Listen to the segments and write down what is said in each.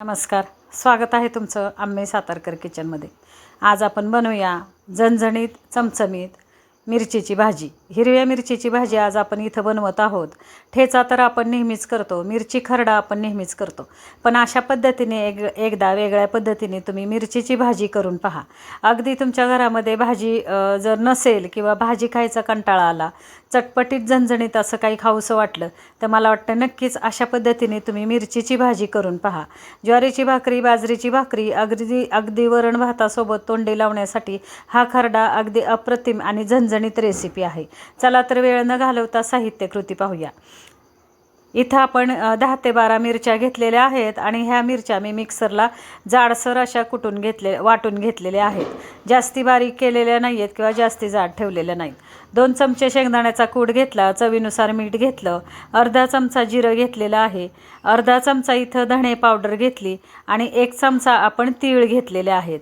नमस्कार, स्वागत आहे तुमचं आम्ही सातारकर किचनमध्ये। आज आपण बनवूया झणझणीत चमचमीत मिरचीची भाजी। हिरव्या मिरचीची भाजी आज आपण इथं बनवत आहोत। ठेचा तर आपण नेहमीच करतो, मिरची खरडा आपण नेहमीच करतो, पण अशा पद्धतीने एकदा वेगळ्या पद्धतीने तुम्ही मिरचीची भाजी करून पहा। अगदी तुमच्या घरामध्ये भाजी जर नसेल किंवा भाजी खायचा कंटाळा आला, चटपटीत झणझणीत असं काही खाऊसं वाटलं तर मला वाटतं नक्कीच अशा पद्धतीने तुम्ही मिरचीची भाजी करून पहा। ज्वारीची भाकरी, बाजरीची भाकरी, अगदी वरण भातासोबत तोंडी लावण्यासाठी हा खरडा अगदी अप्रतिम आणि झणझणीत रेसिपी आहे। चला तर वेळ न घालवता साहित्य कृती पाहूया। इथं आपण 10 ते 12 मिरच्या घेतलेल्या आहेत आणि ह्या मिरच्या मी मिक्सरला जाडसर अशा वाटून घेतलेल्या आहेत। जास्ती बारीक केलेल्या नाही आहेत किंवा जास्ती जाड ठेवलेल्या नाहीत। 2 चमचे शेंगदाण्याचा कूट घेतला, चवीनुसार मीठ घेतलं, अर्धा चमचा जिरं घेतलेलं आहे, अर्धा चमचा इथं धणे पावडर घेतली आणि 1 चमचा आपण तीळ घेतलेले आहेत।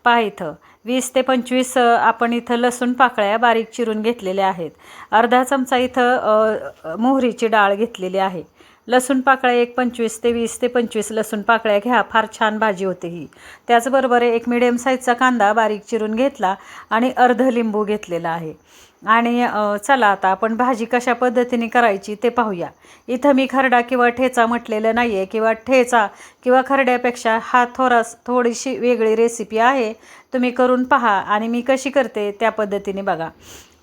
पहा इथं 20 ते 25 आपण इथं लसूण पाकळ्या बारीक चिरून घेतलेल्या आहेत। अर्धा चमचा इथं मोहरीची डाळ घेतलेली आहे। लसूण पाकळ्या 25 ते 20 ते 25 लसूण पाकळ्या घ्या, फार छान भाजी होते ही। त्याचबरोबर एक मीडियम साईजचा कांदा बारीक चिरून घेतला आणि अर्ध लिंबू घेतलेला आहे। आणि चला आता आपण भाजी कशा पद्धतीने करायची ते पाहूया। इथं मी खरडा किंवा ठेचा म्हटलेलं नाही आहे, किंवा ठेचा किंवा खरड्यापेक्षा हा थोडीशी वेगळी रेसिपी आहे। तुम्ही करून पहा आणि मी कशी करते त्या पद्धतीने बघा।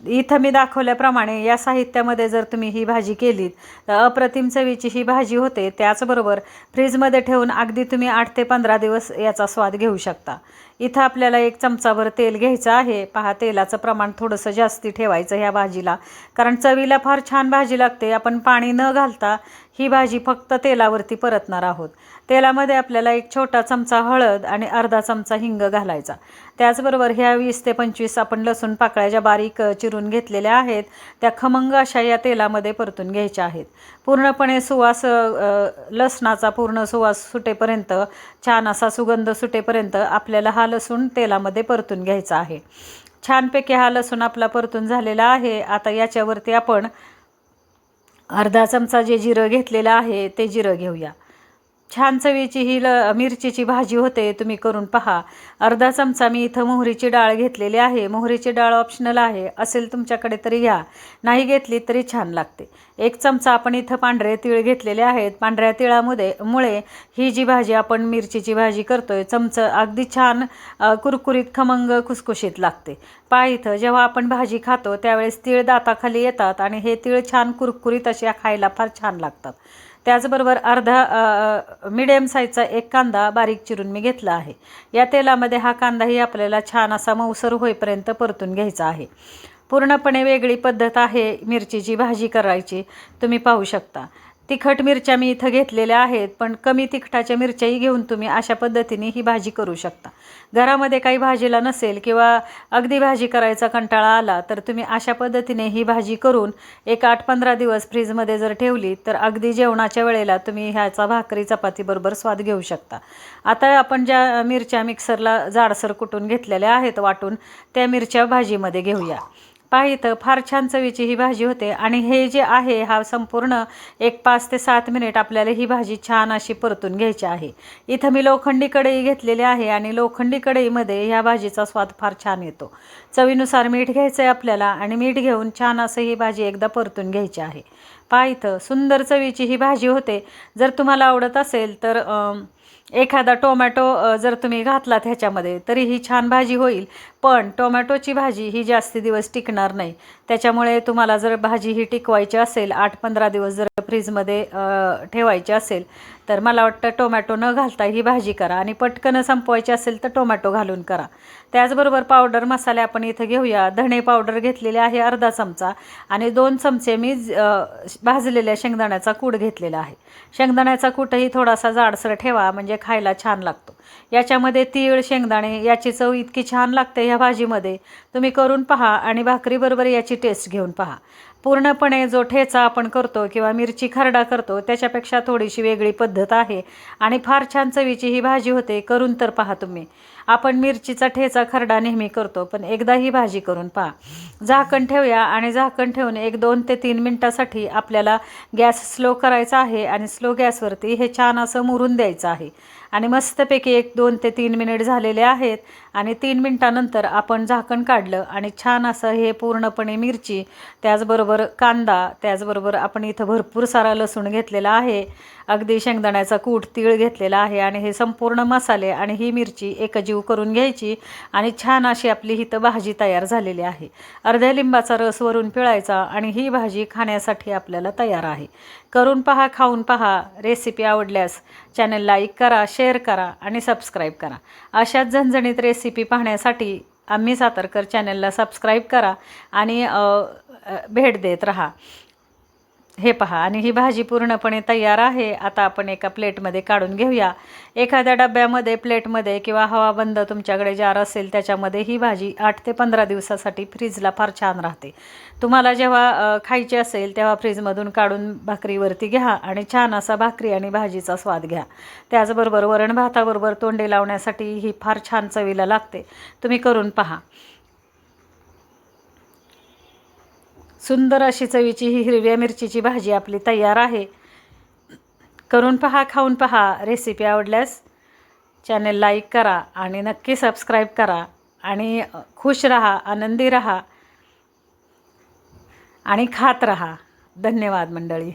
इथं मी दाखवल्याप्रमाणे या साहित्यामध्ये जर तुम्ही ही भाजी केलीत तर अप्रतिम चवीची ही भाजी होते। त्याचबरोबर फ्रीजमध्ये ठेवून अगदी तुम्ही 8 ते 15 दिवस याचा स्वाद घेऊ शकता। इथं आपल्याला 1 चमचाभर तेल घ्यायचं आहे। पहा, तेलाचं प्रमाण थोडंसं जास्ती ठेवायचं ह्या भाजीला, कारण चवीला फार छान भाजी लागते। आपण पाणी न घालता ही भाजी फक्त तेलावरती परतणार आहोत। तेलामध्ये आपल्याला 1 छोटा चमचा हळद आणि अर्धा चमचा हिंग घालायचा। त्याचबरोबर ह्या 20 ते 25 आपण लसूण पाकळ्या ज्या बारीक चिरून घेतलेल्या आहेत त्या खमंग अशा या तेलामध्ये परतून घ्यायच्या आहेत। पूर्णपणे सुवास लसणाचा पूर्ण सुवास सुटेपर्यंत, छान असा सुगंध सुटेपर्यंत आपल्याला हा लसूण तेलामध्ये परतून घ्यायचा आहे। छानपैकी हा लसूण आपला परतून झालेला आहे। आता याच्यावरती आपण अर्धा चमचा जे जिरं घेतलेलं आहे ते जिरं घेऊया। छान चवीची ही मिरचीची भाजी होते, तुम्ही करून पहा। अर्धा चमचा मी इथं मोहरीची डाळ घेतलेली आहे। मोहरीची डाळ ऑप्शनल आहे, असेल तुमच्याकडे तरी घ्या, नाही घेतली तरी छान लागते। 1 चमचा आपण इथं पांढरे तीळ घेतलेले आहेत। पांढऱ्या तिळामुळे ही जी भाजी आपण मिरचीची भाजी करतोय अगदी छान कुरकुरीत खमंग खुसखुशीत लागते। पहा इथं जेव्हा आपण भाजी खातो त्यावेळेस तीळ दाताखाली येतात आणि हे तीळ छान कुरकुरीत अशा खायला फार छान लागतात। त्याचबरोबर अर्धा मीडियम साईजचा 1 कांदा बारीक चिरून मी घेतला आहे। या तेलामध्ये हा कांदाही आपल्याला छान असा मऊसर होईपर्यंत परतून घ्यायचा आहे। पूर्णपणे वेगळी पद्धत आहे मिरचीची भाजी करायची, तुम्ही पाहू शकता। तिखट मिरच्या मी इथं घेतलेल्या आहेत, पण कमी तिखटाच्या मिरच्याही घेऊन तुम्ही अशा पद्धतीने ही भाजी करू शकता। घरामध्ये काही भाजीला नसेल किंवा अगदी भाजी करायचा कंटाळा आला तर तुम्ही अशा पद्धतीने ही भाजी करून 8-15 दिवस फ्रीजमध्ये जर ठेवली तर अगदी जेवणाच्या वेळेला तुम्ही ह्याचा भाकरी चपातीबरोबर स्वाद घेऊ शकता। आता आपण ज्या मिरच्या मिक्सरला जाडसर कुटून घेतलेल्या आहेत वाटून, त्या मिरच्या भाजीमध्ये घेऊया। पहा इथं फार छान चवीची ही भाजी होते आणि हे जे आहे हा संपूर्ण 5 ते 7 मिनिट आपल्याला ही भाजी छान अशी परतून घ्यायची आहे। इथं मी लोखंडी कढई घेतलेली आहे आणि लोखंडी कढईमध्ये ह्या भाजीचा स्वाद फार छान येतो। चवीनुसार मीठ घ्यायचं आहे आपल्याला आणि मीठ घेऊन छान असं ही भाजी एकदा परतून घ्यायची आहे। पहा इथं सुंदर चवीची ही भाजी होते। जर तुम्हाला आवडत असेल तर एखादा टोमॅटो जर तुम्ही घातलात ह्याच्यामध्ये तरी ही छान भाजी होईल, पण टोमॅटोची भाजी ही जास्ती दिवस टिकणार नाही। त्याच्यामुळे तुम्हाला जर भाजी ही टिकवायची असेल, 8-15 दिवस जर फ्रीजमध्ये ठेवायची असेल तर मला वाटतं टोमॅटो न घालता ही भाजी करा आणि पटकन संपवायची असेल तर टोमॅटो घालून करा। त्याचबरोबर पावडर मसाले आपण इथं घेऊया। धणे पावडर घेतलेले आहे अर्धा चमचा आणि 2 चमचे मी भाजलेल्या शेंगदाण्याचा कूट घेतलेला आहे। शेंगदाण्याचा कूटही थोडासा जाडसर ठेवा, म्हणजे खायला छान लागतो। याच्यामध्ये तीळ, शेंगदाणे याची चव इतकी छान लागते ह्या भाजीमध्ये, तुम्ही करून पहा आणि भाकरीबरोबर याची टेस्ट घेऊन पहा। पूर्णपणे जो ठेचा आपण करतो किंवा मिरची खरडा करतो त्याच्यापेक्षा थोडीशी वेगळी पद्धत आहे आणि फार छान चवीची ही भाजी होते, करून तर पहा तुम्ही। आपण मिरचीचा ठेचा खरडा नेहमी करतो, पण एकदा ही भाजी करून पहा। झाकण ठेवूया आणि झाकण ठेवून 2 ते 3 मिनिटासाठी आपल्याला गॅस स्लो करायचा आहे आणि स्लो गॅसवरती हे छान असं मुरून द्यायचं आहे। आणि मस्तपैकी 1-2 ते 3 मिनिट झालेले आहेत आणि 3 मिनिटानंतर आपण झाकण काढलं आणि छान असं हे पूर्णपणे मिरची, त्याचबरोबर कांदा, त्याचबरोबर आपण इथं भरपूर सारा लसूण घेतलेला आहे, अगदी शेंगदाण्याचा कूट, तीळ घेतलेला आहे आणि हे संपूर्ण मसाले आणि ही मिरची एकजीव करून घ्यायची आणि छान अशी आपली इथं भाजी तयार झालेली आहे. अर्ध्या लिंबाचा रस वरून पिळायचा आणि ही भाजी खाण्यासाठी आपल्याला तयार आहे. करून पहा, खाऊन पहा. रेसिपी आवडल्यास चॅनल लाईक करा, शेअर करा आणि सबस्क्राईब करा. अशाच झणझणीत रेसिपी पाहण्यासाठी आम्ही सातारकर चॅनलला सबस्क्राईब करा आणि भेट देत राहा. हे पहा आणि ही भाजी पूर्णपणे तयार आहे. आता आपण एका प्लेटमध्ये काढून घेऊया. एखाद्या डब्यामध्ये, प्लेटमध्ये किंवा हवाबंद तुमच्याकडे जार असेल त्याच्यामध्ये ही भाजी 8 ते 15 दिवसासाठी फ्रीजला फार छान राहते. तुम्हाला जेव्हा खायची असेल तेव्हा फ्रीजमधून काढून भाकरीवरती घ्या आणि छान असा भाकरी आणि भाजीचा स्वाद घ्या. त्याचबरोबर वरण भाताबरोबर तोंडी लावण्यासाठी ही फार छान चवीला लागते. तुम्ही करून पहा. सुंदर अशी चवीची ही हिरव्या मिरचीची भाजी आपली तयार आहे. करून पहा, खाऊन पहा. रेसिपी आवडल्यास चॅनल लाईक करा आणि नक्की सबस्क्राईब करा आणि खुश रहा, आनंदी रहा आणि खात रहा. धन्यवाद मंडळी.